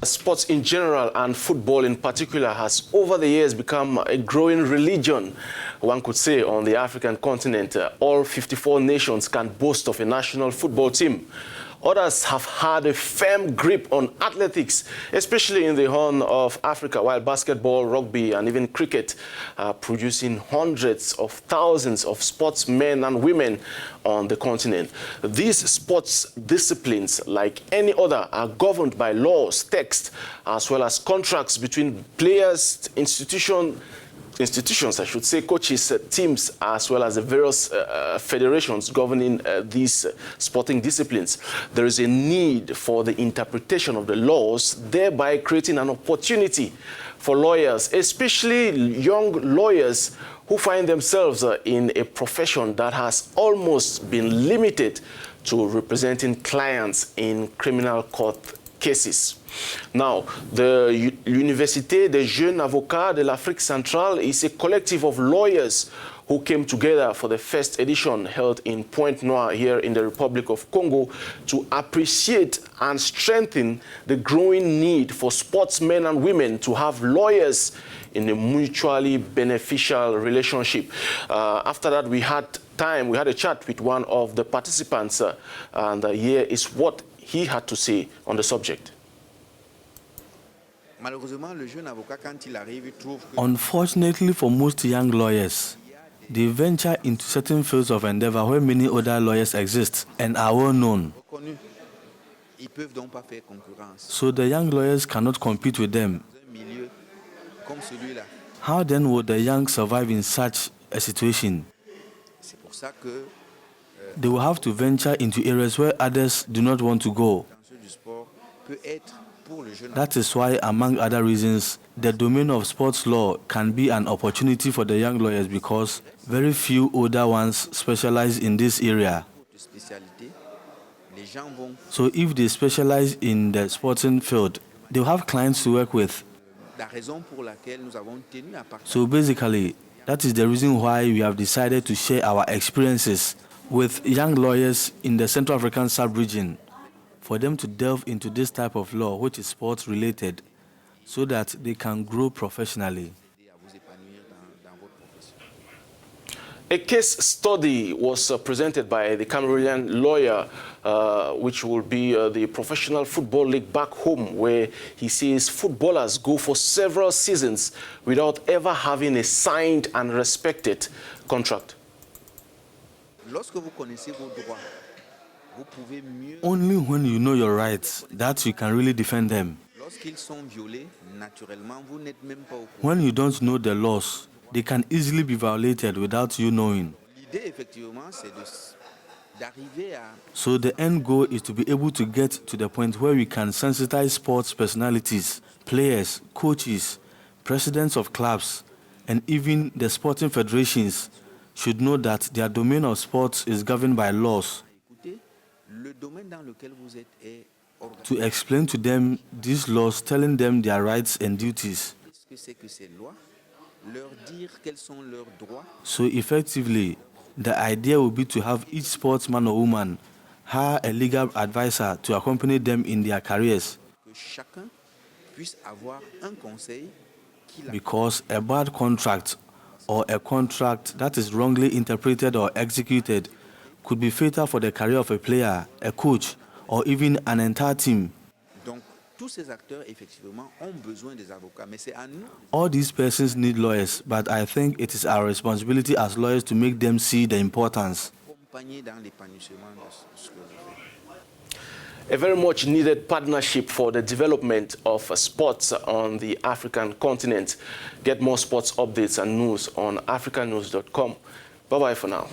Sports in general and football in particular has over the years become a growing religion, one could say, on the African continent. All 54 nations can boast of a national football team. Others have had a firm grip on athletics, especially in the Horn of Africa, while basketball, rugby, and even cricket are producing hundreds of thousands of sportsmen and women on the continent. These sports disciplines, like any other, are governed by laws, text, as well as contracts between players, institutions, I should say, coaches, teams, as well as the various federations governing these sporting disciplines. There is a need for the interpretation of the laws, thereby creating an opportunity for lawyers, especially young lawyers who find themselves in a profession that has almost been limited to representing clients in criminal court cases. Now, the Université des Jeunes Avocats de l'Afrique Centrale is a collective of lawyers who came together for the first edition held in Pointe-Noire here in the Republic of Congo to appreciate and strengthen the growing need for sportsmen and women to have lawyers in a mutually beneficial relationship. After that, we had a chat with one of the participants, and here is what he had to say on the subject. Unfortunately for most young lawyers, they venture into certain fields of endeavor where many other lawyers exist and are well known. So the young lawyers cannot compete with them. How then would the young survive in such a situation? They will have to venture into areas where others do not want to go. That is why, among other reasons, the domain of sports law can be an opportunity for the young lawyers because very few older ones specialize in this area. So if they specialize in the sporting field, they'll have clients to work with. So basically, that is the reason why we have decided to share our experiences with young lawyers in the Central African sub-region for them to delve into this type of law, which is sports-related, so that they can grow professionally. A case study was presented by the Cameroonian lawyer, which will be the Professional Football League back home, where he says footballers go for several seasons without ever having a signed and respected contract. Only when you know your rights, that you can really defend them. When you don't know the laws, they can easily be violated without you knowing. So the end goal is to be able to get to the point where we can sensitize sports personalities, players, coaches, presidents of clubs, and even the sporting federations should know that their domain of sports is governed by laws. To explain to them these laws, telling them their rights and duties. So effectively, the idea will be to have each sportsman or woman hire a legal advisor to accompany them in their careers. Because a bad contract or a contract that is wrongly interpreted or executed could be fatal for the career of a player, a coach, or even an entire team. All these persons need lawyers, but I think it is our responsibility as lawyers to make them see the importance. A very much needed partnership for the development of sports on the African continent. Get more sports updates and news on africanews.com. Bye-bye for now.